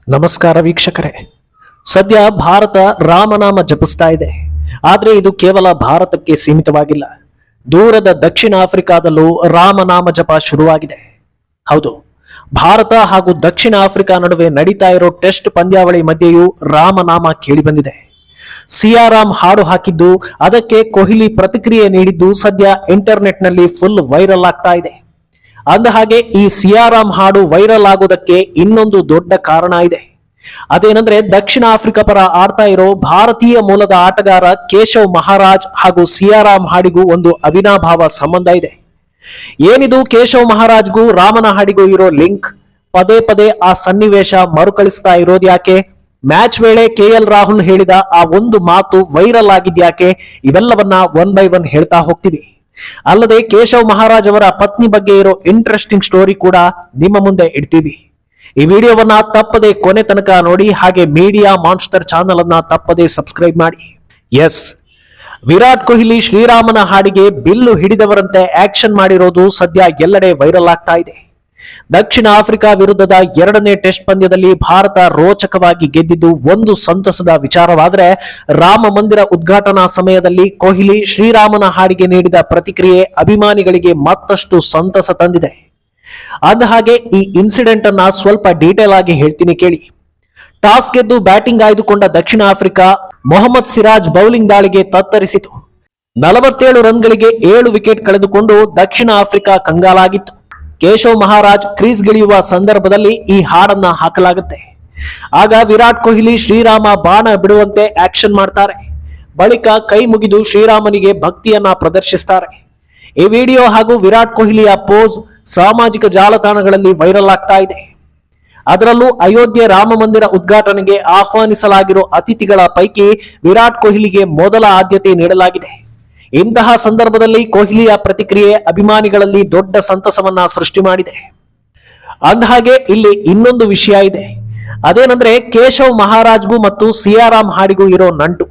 ನಮಸ್ಕಾರ ವೀಕ್ಷಕರೇ. ಸದ್ಯ ಭಾರತ ರಾಮನಾಮ ಜಪಿಸ್ತಾ ಇದೆ. ಆದ್ರೆ ಇದು ಕೇವಲ ಭಾರತಕ್ಕೆ ಸೀಮಿತವಾಗಿಲ್ಲ. ದೂರದ ದಕ್ಷಿಣ ಆಫ್ರಿಕಾದಲ್ಲೂ ರಾಮನಾಮ ಜಪ ಶುರುವಾಗಿದೆ. ಹೌದು, ಭಾರತ ಹಾಗೂ ದಕ್ಷಿಣ ಆಫ್ರಿಕಾ ನಡುವೆ ನಡೀತಾ ಇರೋ ಟೆಸ್ಟ್ ಪಂದ್ಯಾವಳಿ ಮಧ್ಯೆಯೂ ರಾಮನಾಮ ಕೇಳಿಬಂದಿದೆ. ಸಿಯಾರಾಮ್ ಹಾಡು ಹಾಕಿದ್ದು, ಅದಕ್ಕೆ ಕೊಹ್ಲಿ ಪ್ರತಿಕ್ರಿಯೆ ನೀಡಿದ್ದು ಸದ್ಯ ಇಂಟರ್ನೆಟ್ನಲ್ಲಿ ಫುಲ್ ವೈರಲ್ ಆಗ್ತಾ ಇದೆ. ಅಂದಹಾಗೆ ಈ ಸಿಯಾರಾಮ್ ಹಾಡು ವೈರಲ್ ಆಗೋದಕ್ಕೆ ಇನ್ನೊಂದು ದೊಡ್ಡ ಕಾರಣ ಇದೆ. ಅದೇನಂದ್ರೆ ದಕ್ಷಿಣ ಆಫ್ರಿಕಾ ಪರ ಆಡ್ತಾ ಇರೋ ಭಾರತೀಯ ಮೂಲದ ಆಟಗಾರ ಕೇಶವ್ ಮಹಾರಾಜ್ ಹಾಗೂ ಸಿಯಾರಾಮ್ ಹಾಡಿಗೂ ಒಂದು ಅವಿನಾಭಾವ ಸಂಬಂಧ ಇದೆ. ಏನಿದು ಕೇಶವ್ ಮಹಾರಾಜ್ಗೂ ರಾಮನ ಹಾಡಿಗೂ ಇರೋ ಲಿಂಕ್? ಪದೇ ಪದೇ ಆ ಸನ್ನಿವೇಶ ಮರುಕಳಿಸ್ತಾ ಇರೋದು ಯಾಕೆ? ಮ್ಯಾಚ್ ವೇಳೆ KL ರಾಹುಲ್ ಹೇಳಿದ ಆ ಒಂದು ಮಾತು ವೈರಲ್ ಆಗಿದ್ಯಾಕೆ? ಇವೆಲ್ಲವನ್ನ ಒನ್ ಬೈ ಒನ್ ಹೇಳ್ತಾ ಹೋಗ್ತೀವಿ. ಅಲ್ಲದೆ ಕೇಶವ್ ಮಹಾರಾಜ್ ಅವರ ಪತ್ನಿ ಬಗ್ಗೆ ಇರೋ ಇಂಟ್ರೆಸ್ಟಿಂಗ್ ಸ್ಟೋರಿ ಕೂಡ ನಿಮ್ಮ ಮುಂದೆ ಇಡ್ತೀವಿ. ಈ ವಿಡಿಯೋವನ್ನ ತಪ್ಪದೆ ಕೊನೆ ತನಕ ನೋಡಿ. ಹಾಗೆ ಮೀಡಿಯಾ ಮಾನ್ಸ್ಟರ್ ಚಾನಲ್ ಅನ್ನ ತಪ್ಪದೆ ಸಬ್ಸ್ಕ್ರೈಬ್ ಮಾಡಿ. ಎಸ್, ವಿರಾಟ್ ಕೊಹ್ಲಿ ಶ್ರೀರಾಮನ ಹಾಡಿಗೆ ಬಿಲ್ಲು ಹಿಡಿದವರಂತೆ ಆಕ್ಷನ್ ಮಾಡಿರೋದು ಸದ್ಯ ಎಲ್ಲೆಡೆ ವೈರಲ್ ಆಗ್ತಾ ಇದೆ. ದಕ್ಷಿಣ ಆಫ್ರಿಕಾ ವಿರುದ್ಧದ 2ನೇ ಟೆಸ್ಟ್ ಪಂದ್ಯದಲ್ಲಿ ಭಾರತ ರೋಚಕವಾಗಿ ಗೆದ್ದಿದ್ದು ಒಂದು ಸಂತಸದ ವಿಚಾರವಾದರೆ, ರಾಮ ಮಂದಿರ ಉದ್ಘಾಟನಾ ಸಮಯದಲ್ಲಿ ಕೊಹ್ಲಿ ಶ್ರೀರಾಮನ ಹಾಡಿಗೆ ನೀಡಿದ ಪ್ರತಿಕ್ರಿಯೆ ಅಭಿಮಾನಿಗಳಿಗೆ ಮತ್ತಷ್ಟು ಸಂತಸ ತಂದಿದೆ. ಅಂದಹಾಗೆ ಈ ಇನ್ಸಿಡೆಂಟ್ ಅನ್ನ ಸ್ವಲ್ಪ ಡೀಟೇಲ್ ಆಗಿ ಹೇಳ್ತೀನಿ ಕೇಳಿ. ಟಾಸ್ ಗೆದ್ದು ಬ್ಯಾಟಿಂಗ್ ಆಯ್ದುಕೊಂಡ ದಕ್ಷಿಣ ಆಫ್ರಿಕಾ ಮೊಹಮ್ಮದ್ ಸಿರಾಜ್ ಬೌಲಿಂಗ್ ದಾಳಿಗೆ ತತ್ತರಿಸಿತು. 47 ರನ್ಗಳಿಗೆ 7 ವಿಕೆಟ್ ಕಳೆದುಕೊಂಡು ದಕ್ಷಿಣ ಆಫ್ರಿಕಾ ಕಂಗಾಲಾಗಿತ್ತು. ಕೇಶವ್ ಮಹಾರಾಜ್ ಕ್ರೀಸ್ಗಿಳಿಯುವ ಸಂದರ್ಭದಲ್ಲಿ ಈ ಹಾಡನ್ನ ಹಾಕಲಾಗುತ್ತೆ. ಆಗ ವಿರಾಟ್ ಕೊಹ್ಲಿ ಶ್ರೀರಾಮ ಬಾಣ ಬಿಡುವಂತೆ ಆಕ್ಷನ್ ಮಾಡ್ತಾರೆ. ಬಳಿಕ ಕೈ ಮುಗಿದು ಶ್ರೀರಾಮನಿಗೆ ಭಕ್ತಿಯನ್ನ ಪ್ರದರ್ಶಿಸ್ತಾರೆ. ಈ ವಿಡಿಯೋ ಹಾಗೂ ವಿರಾಟ್ ಕೊಹ್ಲಿಯ ಪೋಸ್ ಸಾಮಾಜಿಕ ಜಾಲತಾಣಗಳಲ್ಲಿ ವೈರಲ್ ಆಗ್ತಾ ಇದೆ. ಅದರಲ್ಲೂ ಅಯೋಧ್ಯೆ ರಾಮ ಮಂದಿರ ಉದ್ಘಾಟನೆಗೆ ಆಹ್ವಾನಿಸಲಾಗಿರೋ ಅತಿಥಿಗಳ ಪೈಕಿ ವಿರಾಟ್ ಕೊಹ್ಲಿಗೆ ಮೊದಲ ಆದ್ಯತೆ ನೀಡಲಾಗಿದೆ. ಇಂತಹ ಸಂದರ್ಭದಲ್ಲಿ ಕೊಹ್ಲಿಯ ಪ್ರತಿಕ್ರಿಯೆ ಅಭಿಮಾನಿಗಳಲ್ಲಿ ದೊಡ್ಡ ಸಂತಸವನ್ನ ಸೃಷ್ಟಿ ಮಾಡಿದೆ. ಅಂದಹಾಗೆ ಇಲ್ಲಿ ಇನ್ನೊಂದು ವಿಷಯ ಇದೆ. ಅದೇನಂದ್ರೆ ಕೇಶವ್ ಮಹಾರಾಜ್ಗೂ ಮತ್ತು ಸಿಯಾರಾಮ್ ಹಾಡಿಗೂ ಇರೋ ನಂಟು.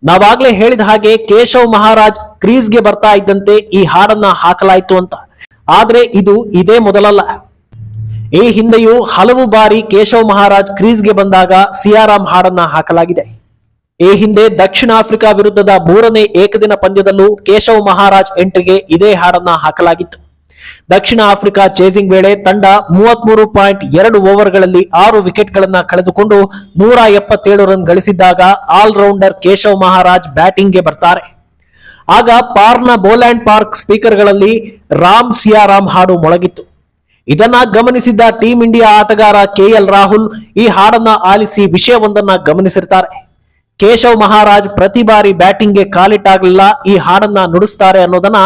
ನಾವಾಗ್ಲೇ ಹೇಳಿದ ಹಾಗೆ ಕೇಶವ್ ಮಹಾರಾಜ್ ಕ್ರೀಸ್ಗೆ ಬರ್ತಾ ಇದ್ದಂತೆ ಈ ಹಾಡನ್ನ ಹಾಕಲಾಯಿತು ಅಂತ. ಆದ್ರೆ ಇದು ಇದೇ ಮೊದಲಲ್ಲ. ಈ ಹಿಂದೆಯೂ ಹಲವು ಬಾರಿ ಕೇಶವ್ ಮಹಾರಾಜ್ ಕ್ರೀಸ್ಗೆ ಬಂದಾಗ ಸಿಯಾರಾಮ್ ಹಾಡನ್ನ ಹಾಕಲಾಗಿದೆ. ಈ ಹಿಂದೆ ದಕ್ಷಿಣ ಆಫ್ರಿಕಾ ವಿರುದ್ಧದ 3ನೇ ಏಕದಿನ ಪಂದ್ಯದಲ್ಲೂ ಕೇಶವ್ ಮಹಾರಾಜ್ ಎಂಟ್ರಿಗೆ ಇದೇ ಹಾಡನ್ನ ಹಾಕಲಾಗಿತ್ತು. ದಕ್ಷಿಣ ಆಫ್ರಿಕಾ ಚೇಸಿಂಗ್ ವೇಳೆ ತಂಡ 33.2 ಓವರ್ಗಳಲ್ಲಿ 6 ವಿಕೆಟ್ಗಳನ್ನ ಕಳೆದುಕೊಂಡು 177 ರನ್ ಗಳಿಸಿದ್ದಾಗ ಆಲ್ರೌಂಡರ್ ಕೇಶವ್ ಮಹಾರಾಜ್ ಬ್ಯಾಟಿಂಗ್ಗೆ ಬರ್ತಾರೆ. ಆಗ ಪಾರ್ನ ಬೋಲ್ಯಾಂಡ್ ಪಾರ್ಕ್ ಸ್ಪೀಕರ್ಗಳಲ್ಲಿ ರಾಮ್ ಸಿಯಾರಾಮ್ ಹಾಡು ಮೊಳಗಿತ್ತು. ಇದನ್ನ ಗಮನಿಸಿದ್ದ ಟೀಂ ಇಂಡಿಯಾ ಆಟಗಾರ KL ರಾಹುಲ್ ಈ ಹಾಡನ್ನ ಆಲಿಸಿ ವಿಷಯವೊಂದನ್ನ ಗಮನಿಸಿರ್ತಾರೆ. ಕೇಶವ್ ಮಹಾರಾಜ್ ಪ್ರತಿ ಬಾರಿ ಬ್ಯಾಟಿಂಗ್ಗೆ ಕಾಲಿಟ್ಟಾಗಲಿಲ್ಲ ಈ ಹಾಡನ್ನ ನುಡಿಸ್ತಾರೆ ಅನ್ನೋದನ್ನ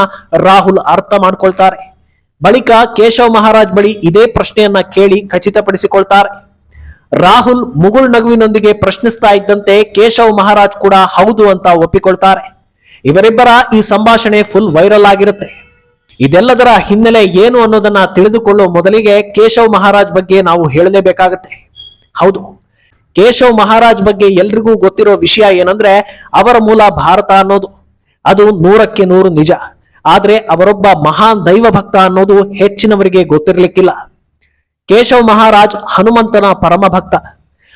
ರಾಹುಲ್ ಅರ್ಥ ಮಾಡ್ಕೊಳ್ತಾರೆ. ಬಳಿಕ ಕೇಶವ್ ಮಹಾರಾಜ್ ಬಳಿ ಇದೇ ಪ್ರಶ್ನೆಯನ್ನ ಕೇಳಿ ಖಚಿತಪಡಿಸಿಕೊಳ್ತಾರೆ. ರಾಹುಲ್ ಮುಗುಳ್ ನಗುವಿನೊಂದಿಗೆ ಪ್ರಶ್ನಿಸ್ತಾ ಇದ್ದಂತೆ ಕೇಶವ್ ಮಹಾರಾಜ್ ಕೂಡ ಹೌದು ಅಂತ ಒಪ್ಪಿಕೊಳ್ತಾರೆ. ಇವರಿಬ್ಬರ ಈ ಸಂಭಾಷಣೆ ಫುಲ್ ವೈರಲ್ ಆಗಿರುತ್ತೆ. ಇದೆಲ್ಲದರ ಹಿನ್ನೆಲೆ ಏನು ಅನ್ನೋದನ್ನ ತಿಳಿದುಕೊಳ್ಳುವ ಮೊದಲಿಗೆ ಕೇಶವ್ ಮಹಾರಾಜ್ ಬಗ್ಗೆ ನಾವು ಹೇಳಲೇಬೇಕಾಗತ್ತೆ. ಹೌದು, ಕೇಶವ್ ಮಹಾರಾಜ್ ಬಗ್ಗೆ ಎಲ್ರಿಗೂ ಗೊತ್ತಿರೋ ವಿಷಯ ಏನಂದ್ರೆ ಅವರ ಮೂಲ ಭಾರತ ಅನ್ನೋದು. ಅದು 100ಕ್ಕೆ 100 ನಿಜ. ಆದ್ರೆ ಅವರೊಬ್ಬ ಮಹಾನ್ ದೈವ ಭಕ್ತ ಅನ್ನೋದು ಹೆಚ್ಚಿನವರಿಗೆ ಗೊತ್ತಿರಲಿಕ್ಕಿಲ್ಲ. ಕೇಶವ್ ಮಹಾರಾಜ್ ಹನುಮಂತನ ಪರಮ ಭಕ್ತ.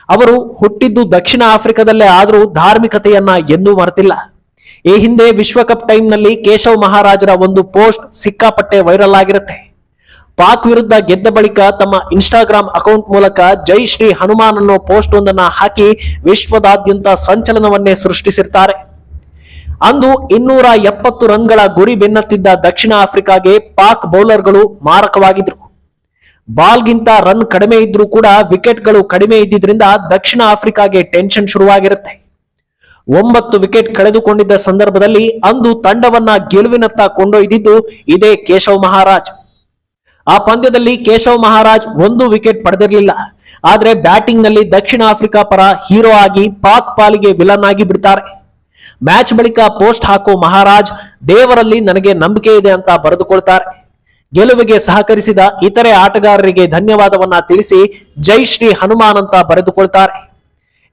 ಅವರು ಹುಟ್ಟಿದ್ದು ದಕ್ಷಿಣ ಆಫ್ರಿಕಾದಲ್ಲೇ ಆದ್ರೂ ಧಾರ್ಮಿಕತೆಯನ್ನ ಎಂದೂ ಮರೆತಿಲ್ಲ. ಈ ಹಿಂದೆ ವಿಶ್ವಕಪ್ ಟೈಮ್ನಲ್ಲಿ ಕೇಶವ್ ಮಹಾರಾಜರ ಒಂದು ಪೋಸ್ಟ್ ಸಿಕ್ಕಾಪಟ್ಟೆ ವೈರಲ್ ಆಗಿರುತ್ತೆ. ಪಾಕ್ ವಿರುದ್ಧ ಗೆದ್ದ ಬಳಿಕ ತಮ್ಮ ಇನ್ಸ್ಟಾಗ್ರಾಮ್ ಅಕೌಂಟ್ ಮೂಲಕ ಜೈ ಶ್ರೀ ಹನುಮಾನ್ ಅನ್ನೋ ಪೋಸ್ಟ್ ಒಂದನ್ನ ಹಾಕಿ ವಿಶ್ವದಾದ್ಯಂತ ಸಂಚಲನವನ್ನೇ ಸೃಷ್ಟಿಸಿರ್ತಾರೆ. ಅಂದು 270 ರನ್ಗಳ ಗುರಿ ಬೆನ್ನತ್ತಿದ್ದ ದಕ್ಷಿಣ ಆಫ್ರಿಕಾಗೆ ಪಾಕ್ ಬೌಲರ್ಗಳು ಮಾರಕವಾಗಿದ್ರು. ಬಾಲ್ಗಿಂತ ರನ್ ಕಡಿಮೆ ಇದ್ರೂ ಕೂಡ ವಿಕೆಟ್ಗಳು ಕಡಿಮೆ ಇದ್ದಿದ್ರಿಂದ ದಕ್ಷಿಣ ಆಫ್ರಿಕಾಗೆ ಟೆನ್ಷನ್ ಶುರುವಾಗಿರುತ್ತೆ. 9 ವಿಕೆಟ್ ಕಳೆದುಕೊಂಡಿದ್ದ ಸಂದರ್ಭದಲ್ಲಿ ಅಂದು ತಂಡವನ್ನ ಗೆಲುವಿನತ್ತ ಕೊಂಡೊಯ್ದಿದ್ದು ಇದೇ ಕೇಶವ್ ಮಹಾರಾಜ್. ಆ ಪಂದ್ಯದಲ್ಲಿ ಕೇಶವ್ ಮಹಾರಾಜ್ 1 ವಿಕೆಟ್ ಪಡೆದಿರಲಿಲ್ಲ. ಆದ್ರೆ ಬ್ಯಾಟಿಂಗ್ ನಲ್ಲಿ ದಕ್ಷಿಣ ಆಫ್ರಿಕಾ ಪರ ಹೀರೋ ಆಗಿ ಪಾಕ್ ಪಾಲಿಗೆ ವಿಲನ್ ಆಗಿ ಬಿಡ್ತಾರೆ. ಮ್ಯಾಚ್ ಬಳಿಕ ಪೋಸ್ಟ್ ಹಾಕೋ ಮಹಾರಾಜ್ ದೇವರಲ್ಲಿ ನನಗೆ ನಂಬಿಕೆ ಇದೆ ಅಂತ ಬರೆದುಕೊಳ್ತಾರೆ. ಗೆಲುವಿಗೆ ಸಹಕರಿಸಿದ ಇತರೆ ಆಟಗಾರರಿಗೆ ಧನ್ಯವಾದವನ್ನ ತಿಳಿಸಿ ಜೈ ಶ್ರೀ ಹನುಮಾನ್ ಅಂತ ಬರೆದುಕೊಳ್ತಾರೆ.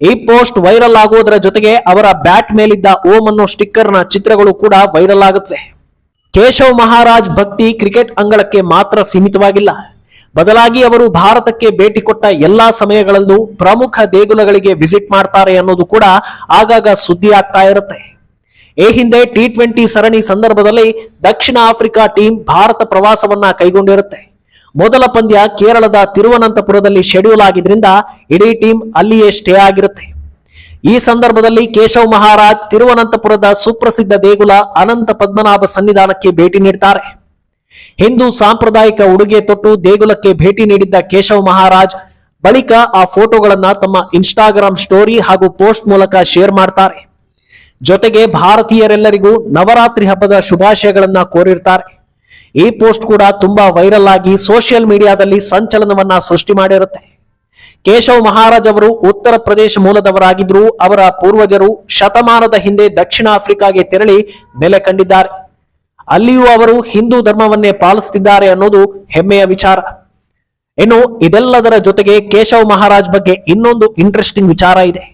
ಈ ಪೋಸ್ಟ್ ವೈರಲ್ ಆಗುವುದರ ಜೊತೆಗೆ ಅವರ ಬ್ಯಾಟ್ ಮೇಲಿದ್ದ ಓಂ ಅನ್ನೋ ಸ್ಟಿಕ್ಕರ್ನ ಚಿತ್ರಗಳು ಕೂಡ ವೈರಲ್ ಆಗುತ್ತವೆ. ಕೇಶವ್ ಮಹಾರಾಜ್ ಭಕ್ತಿ ಕ್ರಿಕೆಟ್ ಅಂಗಳಕ್ಕೆ ಮಾತ್ರ ಸೀಮಿತವಾಗಿಲ್ಲ. ಬದಲಾಗಿ ಅವರು ಭಾರತಕ್ಕೆ ಭೇಟಿ ಕೊಟ್ಟ ಎಲ್ಲಾ ಸಮಯಗಳಲ್ಲೂ ಪ್ರಮುಖ ದೇಗುಲಗಳಿಗೆ ವಿಸಿಟ್ ಮಾಡ್ತಾರೆ ಅನ್ನೋದು ಕೂಡ ಆಗಾಗ ಸುದ್ದಿ ಆಗ್ತಾ ಇರುತ್ತೆ. ಈ ಹಿಂದೆ T20 ಸರಣಿ ಸಂದರ್ಭದಲ್ಲಿ ದಕ್ಷಿಣ ಆಫ್ರಿಕಾ ಟೀಮ್ ಭಾರತ ಪ್ರವಾಸವನ್ನ ಕೈಗೊಂಡಿರುತ್ತೆ. ಮೊದಲ ಪಂದ್ಯ ಕೇರಳದ ತಿರುವನಂತಪುರದಲ್ಲಿ ಶೆಡ್ಯೂಲ್ ಆಗಿದ್ರಿಂದ ಇಡೀ ಟೀಮ್ ಅಲ್ಲಿಯೇ ಸ್ಟೇ ಆಗಿರುತ್ತೆ. ಈ ಸಂದರ್ಭದಲ್ಲಿ ಕೇಶವ್ ಮಹಾರಾಜ್ ತಿರುವನಂತಪುರದ ಸುಪ್ರಸಿದ್ಧ ದೇಗುಲ ಅನಂತ ಪದ್ಮನಾಭ ಸನ್ನಿಧಾನಕ್ಕೆ ಭೇಟಿ ನೀಡ್ತಾರೆ. ಹಿಂದೂ ಸಾಂಪ್ರದಾಯಿಕ ಉಡುಗೆ ತೊಟ್ಟು ದೇಗುಲಕ್ಕೆ ಭೇಟಿ ನೀಡಿದ್ದ ಕೇಶವ್ ಮಹಾರಾಜ್ ಬಳಿಕ ಆ ಫೋಟೋಗಳನ್ನ ತಮ್ಮ ಇನ್ಸ್ಟಾಗ್ರಾಮ್ ಸ್ಟೋರಿ ಹಾಗೂ ಪೋಸ್ಟ್ ಮೂಲಕ ಶೇರ್ ಮಾಡ್ತಾರೆ. ಜೊತೆಗೆ ಭಾರತೀಯರೆಲ್ಲರಿಗೂ ನವರಾತ್ರಿ ಹಬ್ಬದ ಶುಭಾಶಯಗಳನ್ನ ಕೋರಿರ್ತಾರೆ. ಈ ಪೋಸ್ಟ್ ಕೂಡ ತುಂಬಾ ವೈರಲ್ ಆಗಿ ಸೋಷಿಯಲ್ ಮೀಡಿಯಾದಲ್ಲಿ ಸಂಚಲನವನ್ನ ಸೃಷ್ಟಿ ಮಾಡಿರುತ್ತೆ. ಕೇಶವ್ ಮಹಾರಾಜ್ ಅವರು ಉತ್ತರ ಪ್ರದೇಶ ಮೂಲದವರಾಗಿದ್ರು ಅವರ ಪೂರ್ವಜರು ಶತಮಾನದ ಹಿಂದೆ ದಕ್ಷಿಣ ಆಫ್ರಿಕಾಗೆ ತೆರಳಿ ನೆಲೆ ಕಂಡಿದ್ದಾರೆ. ಅಲ್ಲಿಯೂ ಅವರು ಹಿಂದೂ ಧರ್ಮವನ್ನೇ ಪಾಲಿಸುತ್ತಿದ್ದಾರೆ ಅನ್ನೋದು ಹೆಮ್ಮೆಯ ವಿಚಾರ. ಇನ್ನು ಇದೆಲ್ಲದರ ಜೊತೆಗೆ ಕೇಶವ್ ಮಹಾರಾಜ್ ಬಗ್ಗೆ ಇನ್ನೊಂದು ಇಂಟ್ರೆಸ್ಟಿಂಗ್ ವಿಚಾರ ಇದೆ.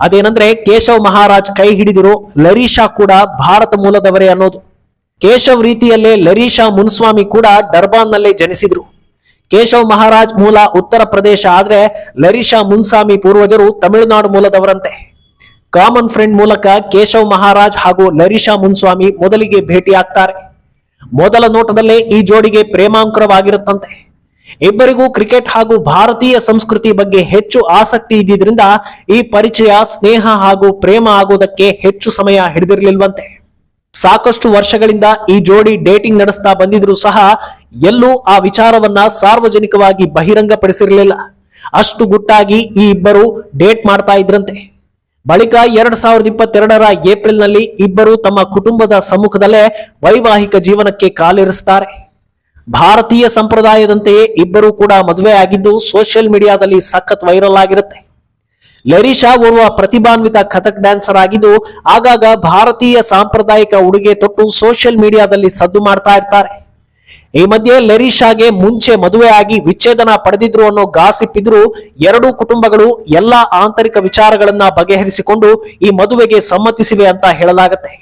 ಅದೇನಂದ್ರೆ ಕೇಶವ್ ಮಹಾರಾಜ್ ಕೈ ಹಿಡಿದಿರೋ ಲರೀಶಾ ಕೂಡ ಭಾರತ ಮೂಲದವರೇ ಅನ್ನೋದು. ಕೇಶವ್ ರೀತಿಯಲ್ಲೇ ಲರೀಶಾ ಮುನ್ಸ್ವಾಮಿ ಕೂಡ ಡರ್ಬಾನ್ನಲ್ಲೇ ಜನಿಸಿದ್ರು. ಕೇಶವ್ ಮಹಾರಾಜ್ ಮೂಲ ಉತ್ತರ ಪ್ರದೇಶ ಆದ್ರೆ ಲರೀಶಾ ಮುನ್ಸ್ವಾಮಿ ಪೂರ್ವಜರು ತಮಿಳುನಾಡು ಮೂಲದವರಂತೆ. ಕಾಮನ್ ಫ್ರೆಂಡ್ ಮೂಲಕ ಕೇಶವ್ ಮಹಾರಾಜ್ ಹಾಗೂ ಲರೀಶಾ ಮುನ್ಸ್ವಾಮಿ ಮೊದಲಿಗೆ ಭೇಟಿಯಾಗ್ತಾರೆ. ಮೊದಲ ನೋಟದಲ್ಲೇ ಈ ಜೋಡಿಗೆ ಪ್ರೇಮಾಂಕುರವಾಗಿರುತ್ತಂತೆ. ಇಬ್ಬರಿಗೂ ಕ್ರಿಕೆಟ್ ಹಾಗೂ ಭಾರತೀಯ ಸಂಸ್ಕೃತಿ ಬಗ್ಗೆ ಹೆಚ್ಚು ಆಸಕ್ತಿ ಇದ್ದಿದ್ರಿಂದ ಈ ಪರಿಚಯ, ಸ್ನೇಹ ಹಾಗೂ ಪ್ರೇಮ ಆಗೋದಕ್ಕೆ ಹೆಚ್ಚು ಸಮಯ ಹಿಡಿದಿರಲಿಲ್ವಂತೆ. ಸಾಕಷ್ಟು ವರ್ಷಗಳಿಂದ ಈ ಜೋಡಿ ಡೇಟಿಂಗ್ ನಡೆಸ್ತಾ ಬಂದಿದ್ರು ಸಹ ಎಲ್ಲೂ ಆ ವಿಚಾರವನ್ನ ಸಾರ್ವಜನಿಕವಾಗಿ ಬಹಿರಂಗಪಡಿಸಿರಲಿಲ್ಲ. ಅಷ್ಟು ಗುಟ್ಟಾಗಿ ಈ ಇಬ್ಬರು ಡೇಟ್ ಮಾಡ್ತಾ ಇದ್ರಂತೆ. ಬಳಿಕ 2022ರ ಏಪ್ರಿಲ್ನಲ್ಲಿ ಇಬ್ಬರು ತಮ್ಮ ಕುಟುಂಬದ ಸಮ್ಮುಖದಲ್ಲೇ ವೈವಾಹಿಕ ಜೀವನಕ್ಕೆ ಕಾಲಿರಿಸ್ತಾರೆ. ಭಾರತೀಯ ಸಂಪ್ರದಾಯದಂತೆಯೇ ಇಬ್ಬರು ಕೂಡ ಮದುವೆ ಆಗಿದ್ದು ಸೋಷಿಯಲ್ ಮೀಡಿಯಾದಲ್ಲಿ ಸಖತ್ ವೈರಲ್ ಆಗಿರುತ್ತೆ. ಲರೀಶಾ ಓರ್ವ ಪ್ರತಿಭಾನ್ವಿತ ಕಥಕ್ ಡ್ಯಾನ್ಸರ್ ಆಗಿದ್ದು ಆಗಾಗ ಭಾರತೀಯ ಸಾಂಪ್ರದಾಯಿಕ ಉಡುಗೆ ತೊಟ್ಟು ಸೋಷಿಯಲ್ ಮೀಡಿಯಾದಲ್ಲಿ ಸದ್ದು ಮಾಡ್ತಾ ಇರ್ತಾರೆ. ಈ ಮಧ್ಯೆ ಲರೀಶಾಗೆ ಮುಂಚೆ ಮದುವೆ ಆಗಿ ವಿಚ್ಛೇದನ ಪಡೆದಿದ್ರು ಅನ್ನೋ ಗಾಸಿಪ್ ಇದ್ರು ಎರಡೂ ಕುಟುಂಬಗಳು ಎಲ್ಲಾ ಆಂತರಿಕ ವಿಚಾರಗಳನ್ನ ಬಗೆಹರಿಸಿಕೊಂಡು ಈ ಮದುವೆಗೆ ಸಮ್ಮತಿಸಿವೆ ಅಂತ ಹೇಳಲಾಗುತ್ತೆ.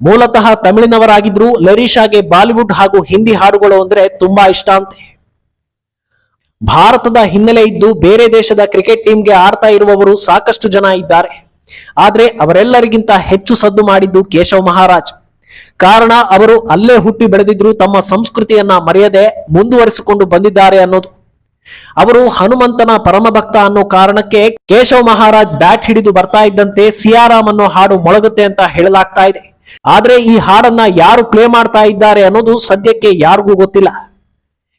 ಮೂಲತಃ ತಮಿಳಿನವರಾಗಿದ್ರು ಲರೀಶಾಗೆ ಬಾಲಿವುಡ್ ಹಾಗೂ ಹಿಂದಿ ಹಾಡುಗಳು ಅಂದ್ರೆ ತುಂಬಾ ಇಷ್ಟ ಅಂತೆ. ಭಾರತದ ಹಿನ್ನೆಲೆ ಇದ್ದು ಬೇರೆ ದೇಶದ ಕ್ರಿಕೆಟ್ ಟೀಮ್ಗೆ ಆಡ್ತಾ ಇರುವವರು ಸಾಕಷ್ಟು ಜನ ಇದ್ದಾರೆ. ಆದ್ರೆ ಅವರೆಲ್ಲರಿಗಿಂತ ಹೆಚ್ಚು ಸದ್ದು ಮಾಡಿದ್ದು ಕೇಶವ್ ಮಹಾರಾಜ್. ಕಾರಣ ಅವರು ಅಲ್ಲೇ ಹುಟ್ಟಿ ಬೆಳೆದಿದ್ರು ತಮ್ಮ ಸಂಸ್ಕೃತಿಯನ್ನ ಮರೆಯದೆ ಮುಂದುವರಿಸಿಕೊಂಡು ಬಂದಿದ್ದಾರೆ ಅನ್ನೋದು. ಅವರು ಹನುಮಂತನ ಪರಮಭಕ್ತ ಅನ್ನೋ ಕಾರಣಕ್ಕೆ ಕೇಶವ್ ಮಹಾರಾಜ್ ಬ್ಯಾಟ್ ಹಿಡಿದು ಬರ್ತಾ ಇದ್ದಂತೆ ಸಿಯಾರಾಮ್ ಅನ್ನೋ ಹಾಡು ಮೊಳಗುತ್ತೆ ಅಂತ ಹೇಳಲಾಗ್ತಾ ಇದೆ. ಆದ್ರೆ ಈ ಹಾಡನ್ನ ಯಾರು ಪ್ಲೇ ಮಾಡ್ತಾ ಇದ್ದಾರೆ ಅನ್ನೋದು ಸದ್ಯಕ್ಕೆ ಯಾರಿಗೂ ಗೊತ್ತಿಲ್ಲ.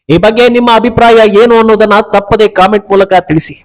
ಈ ಬಗ್ಗೆ ನಿಮ್ಮ ಅಭಿಪ್ರಾಯ ಏನು ಅನ್ನೋದನ್ನ ತಪ್ಪದೆ ಕಾಮೆಂಟ್ ಮೂಲಕ ತಿಳಿಸಿ.